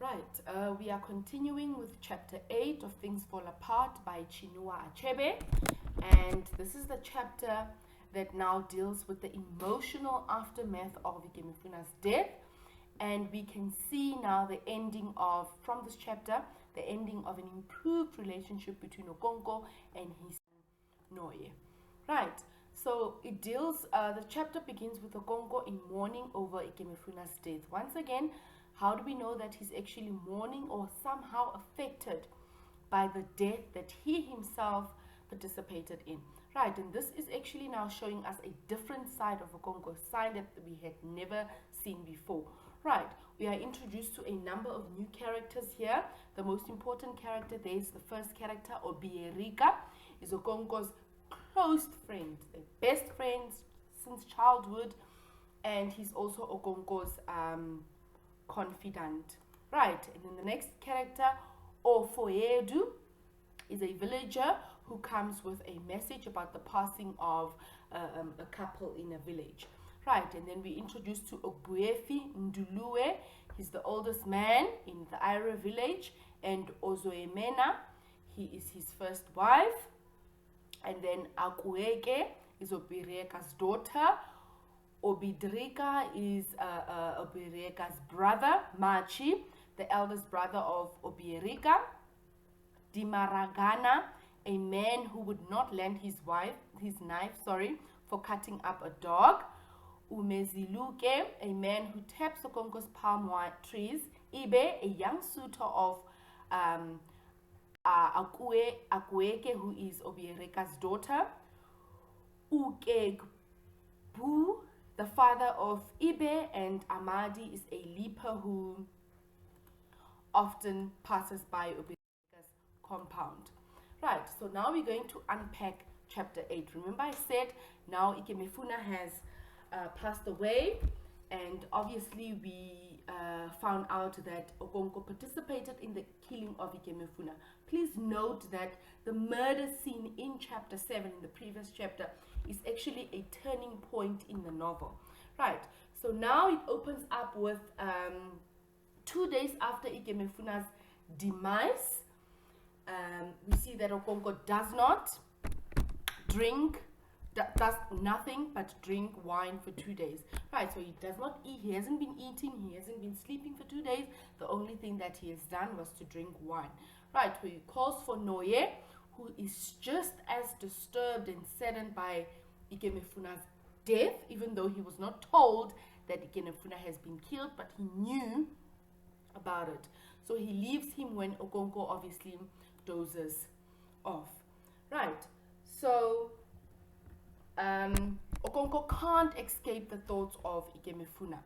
Right, we are continuing with chapter 8 of Things Fall Apart by Chinua Achebe, and this is the chapter that now deals with the emotional aftermath of Ikemefuna's death. And we can see now the ending of, from this chapter, the ending of an improved relationship between Okonko and his son Noye. Right, so it deals, the chapter begins with Okonko in mourning over Ikemefuna's death. Once again, how do we know that he's actually mourning or somehow affected by the death that he himself participated in? Right, and this is actually now showing us a different side of Okonko, a side that we had never seen before. Right, we are introduced to a number of new characters here. The most important character there is the first character, Obierika, is Okonko's close friend, their best friends since childhood, and he's also Okonko's confidant. Right, and then the next character, Ofoedu, is a villager who comes with a message about the passing of a couple in a village. Right, and then we introduced to Obuefi Ndulue. He's the oldest man in the Ira village, and Ozoemena, he is his first wife. And then Akueke is Obireka's daughter. Obidrika is Obireka's brother. Machi, the eldest brother of Obierika. Dimaragana, a man who would not lend his knife, for cutting up a dog. Umeziluke, a man who taps Okonko's palm trees. Ibe, a young suitor of Akueke, who is Obiereka's daughter. Ukegbu, the father of Ibe, and Amadi is a leaper who often passes by Obiereka's compound. Right, so now we're going to unpack chapter 8. Remember I said now Ikemefuna has passed away, and obviously we found out that Okonko participated in the killing of Ikemefuna. Please note that the murder scene in chapter 7, in the previous chapter, is actually a turning point in the novel. Right, so now it opens up with 2 days after Ikemefuna's demise. We see that Okonko does not drink, does nothing but drink wine for 2 days. Right, so he does not eat, he hasn't been eating, he hasn't been sleeping for 2 days. The only thing that he has done was to drink wine. Right, so he calls for Noye, who is just as disturbed and saddened by Ikemefuna's death, even though he was not told that Ikemefuna has been killed, but he knew about it. So he leaves him when Okonko obviously dozes off. Right, so Okonko can't escape the thoughts of Ikemefuna.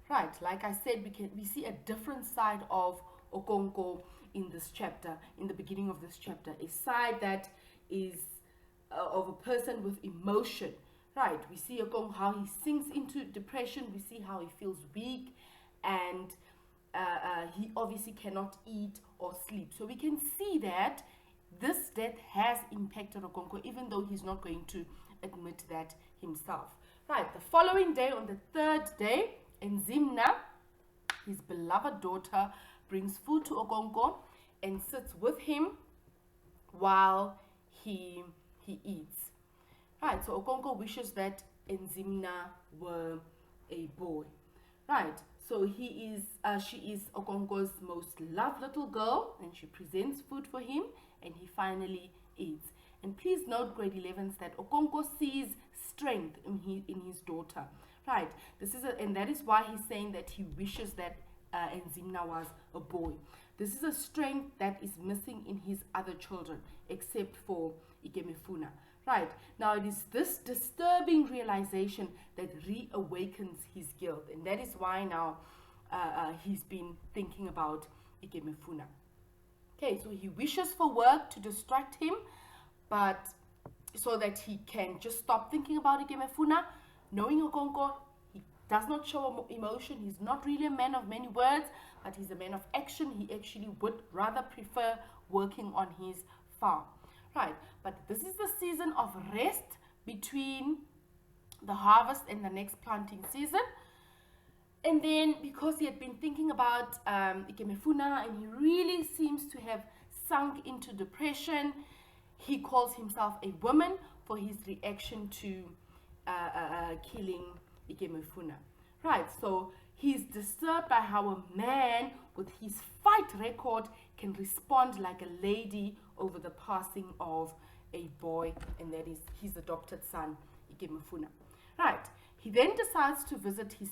Right, like I said, we see a different side of Okonko in this chapter, in the beginning of this chapter, a side that is of a person with emotion. Right, we see Okonko, how he sinks into depression, we see how he feels weak, and he obviously cannot eat or sleep. So we can see that this death has impacted Okonko, even though he's not going to admit that himself. Right, the following day, on the third day, Enzimna, his beloved daughter, brings food to Okonko and sits with him while he eats. Right, so Okonko wishes that Enzimna were a boy. Right, so she is Okonko's most loved little girl, and she presents food for him, and he finally eats. And please note, grade 11s, that Okonko sees strength in his daughter. Right, and that is why he's saying that he wishes that Enzimna was a boy. This is a strength that is missing in his other children, except for Ikemefuna. Right, now it is this disturbing realization that reawakens his guilt, and that is why now he's been thinking about Ikemefuna. Okay, so he wishes for work to distract him, but so that he can just stop thinking about Ikemefuna. Knowing Okonko, he does not show emotion. He's not really a man of many words, but he's a man of action. He actually would rather prefer working on his farm. Right, but this is the season of rest between the harvest and the next planting season. And then, because he had been thinking about Ikemefuna, and he really seems to have sunk into depression, he calls himself a woman for his reaction to killing Ikemefuna. Right, so he's disturbed by how a man with his fight record can respond like a lady over the passing of a boy, and that is his adopted son, Ikemefuna. Right, he then decides to visit his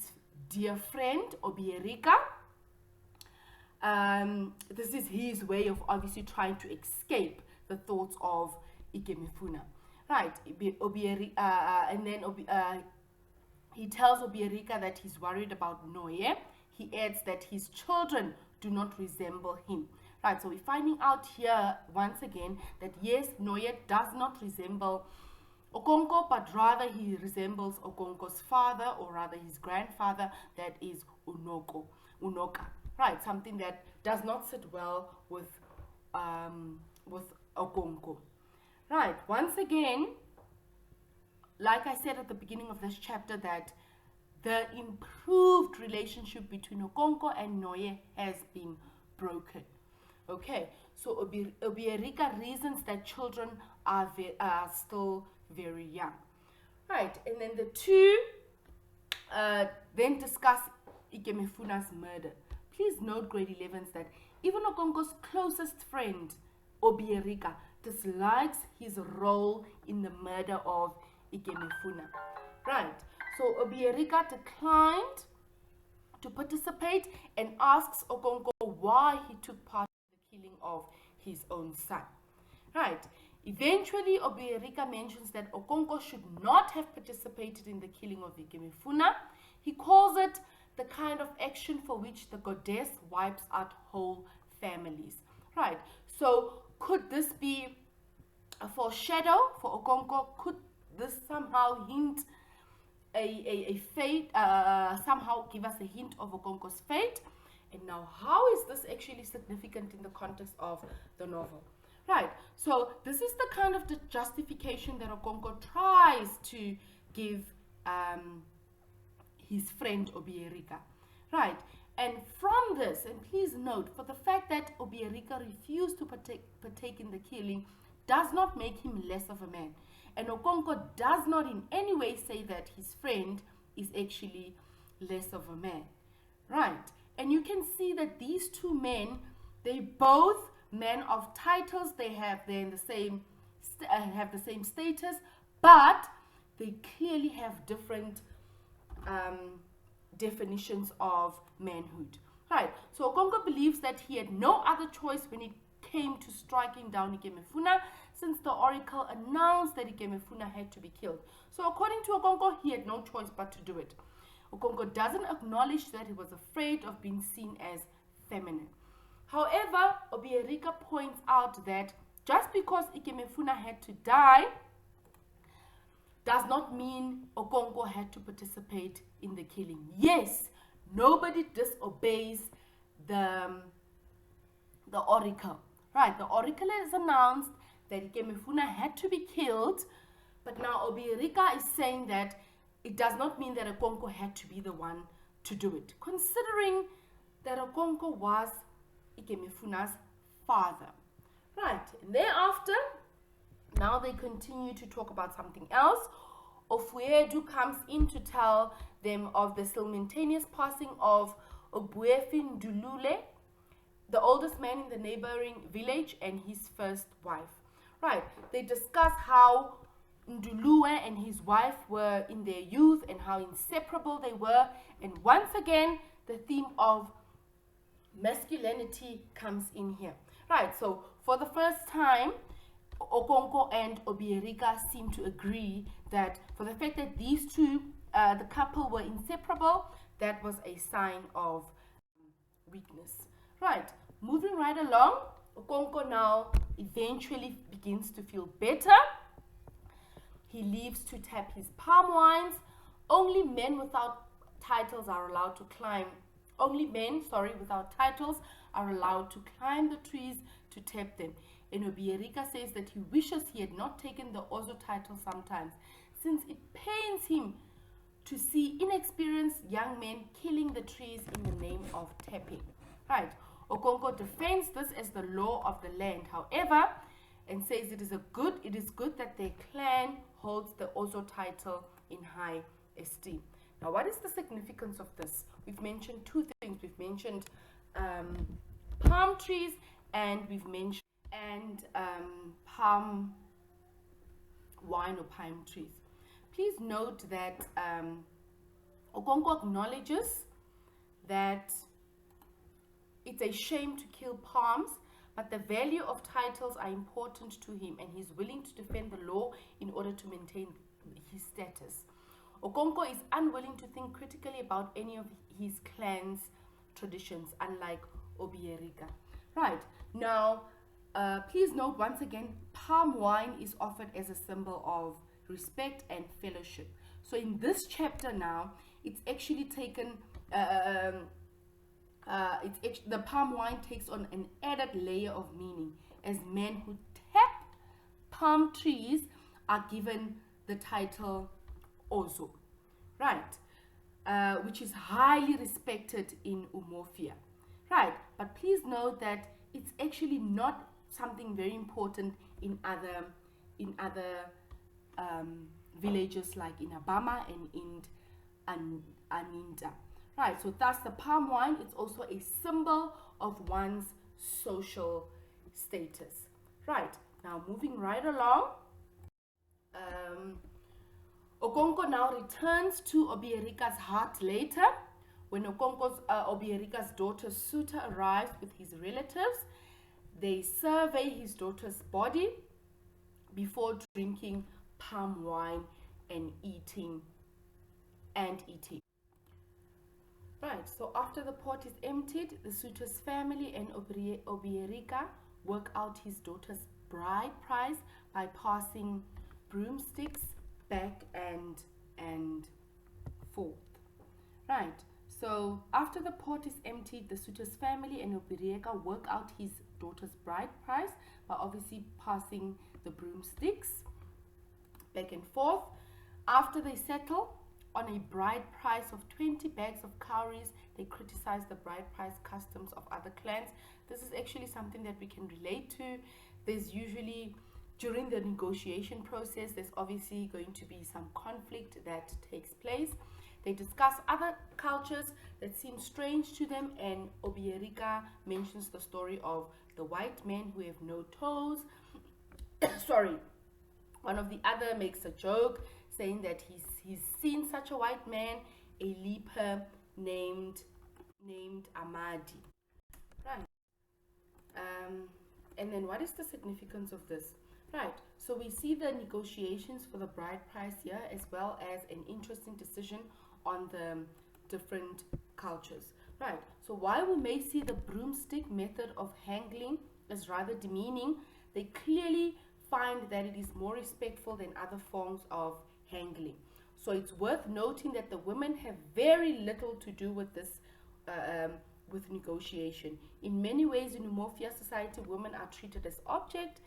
dear friend, Obierika. This is his way of obviously trying to escape the thoughts of Ikemefuna. Right, and then he tells Obierika that he's worried about Noye. He adds that his children do not resemble him. Right, so we're finding out here once again that yes, Noye does not resemble Okonko, but rather he resembles Okonko's father, or rather his grandfather, that is Unoka. Right, something that does not sit well with Okonko. Right, once again, like I said at the beginning of this chapter, that the improved relationship between Okonko and Noye has been broken. Okay, so Obierika reasons that children are still very young. Right, and then the two then discuss Ikemefuna's murder. Please note, grade 11s, that even Okonko's closest friend, Obierika, dislikes his role in the murder of Ikemefuna. Right, so Obierika declined to participate and asks Okonko why he took part in the killing of his own son. Right, eventually Obierika mentions that Okonko should not have participated in the killing of Ikemefuna. He calls it the kind of action for which the goddess wipes out whole families. Right, so could this be a foreshadow for Okonko? Could this somehow hint a fate, somehow give us a hint of Okonko's fate? And now, how is this actually significant in the context of the novel? Right, so this is the kind of the justification that Okonko tries to give his friend Obierika. Right, and from this, and please note, for the fact that Obierika refused to partake in the killing does not make him less of a man. And Okonko does not in any way say that his friend is actually less of a man. Right, and you can see that these two men, they both men of titles, they're in the same have the same status, but they clearly have different definitions of manhood. Right, so Okonko believes that he had no other choice when it came to striking down Ikemefuna, since the oracle announced that Ikemefuna had to be killed. So according to Okonko, he had no choice but to do it. Okonko doesn't acknowledge that he was afraid of being seen as feminine. However, Obierika points out that just because Ikemefuna had to die does not mean Okonko had to participate in the killing. Yes, nobody disobeys the oracle. Right, the oracle has announced that Ikemefuna had to be killed, but now Obierika is saying that it does not mean that Okonko had to be the one to do it, considering that Okonko was Ikemefuna's father. Right, and thereafter, now they continue to talk about something else. Ofuedu comes in to tell them of the simultaneous passing of Ogbuefi Ndulule, the oldest man in the neighboring village, and his first wife. Right, they discuss how Ndulue and his wife were in their youth and how inseparable they were, and once again the theme of masculinity comes in here. Right, so for the first time, Okonko and Obierika seem to agree that for the fact that these two, the couple, were inseparable, that was a sign of weakness. Right, moving right along, Okonko now eventually begins to feel better. He leaves to tap his palm wines. Only men without titles are allowed to climb. Only men, without titles are allowed to climb the trees to tap them. And Obierika says that he wishes he had not taken the Ozo title sometimes, since it pains him to see inexperienced young men killing the trees in the name of tapping. Right. Okonko defends this as the law of the land, however, and says it is good that their clan holds the Ozo title in high esteem. Now, what is the significance of this? We've mentioned two things. We've mentioned palm trees, and we've mentioned palm wine or palm trees. Please note that Okonko acknowledges that it's a shame to kill palms, but the value of titles are important to him, and he's willing to defend the law in order to maintain his status. Okonko is unwilling to think critically about any of his clan's traditions, unlike Obierika. Right, now, please note once again, palm wine is offered as a symbol of respect and fellowship. So in this chapter now, it's actually taken, the palm wine takes on an added layer of meaning, as men who tap palm trees are given the title Ozo, right, which is highly respected in Umofia, right. But please note that it's actually not something very important in other villages like in Abama and in Aninta. Right, so thus the palm wine is also a symbol of one's social status. Right, now moving right along, Okonko now returns to Obierika's hut later. When Obierika's daughter Suta arrives with his relatives, they survey his daughter's body before drinking palm wine and eating. Right, so after the pot is emptied, the suitor's family and Obierika work out his daughter's bride price by passing broomsticks back and forth. Right, so after the pot is emptied, the suitor's family and Obierika work out his daughter's bride price by obviously passing the broomsticks back and forth. After they settle on a bride price of 20 bags of cowries, they criticize the bride price customs of other clans. This is actually something that we can relate to. There's usually, during the negotiation process, there's obviously going to be some conflict that takes place. They discuss other cultures that seem strange to them, and Obierika mentions the story of the white men who have no toes. Sorry, one of the other makes a joke saying that he's seen such a white man, a leaper named Amadi. Right. And then what is the significance of this? Right, so we see the negotiations for the bride price here, as well as an interesting decision on the different cultures. Right, so while we may see the broomstick method of handling as rather demeaning, they clearly find that it is more respectful than other forms of handling. So it's worth noting that the women have very little to do with this, with negotiation. In many ways, in Umofia society, women are treated as object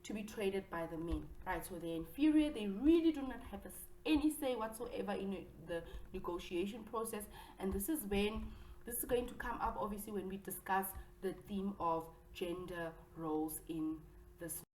to be traded by the men. Right, so they're inferior. They really do not have any say whatsoever in the negotiation process. And this is going to come up obviously when we discuss the theme of gender roles in this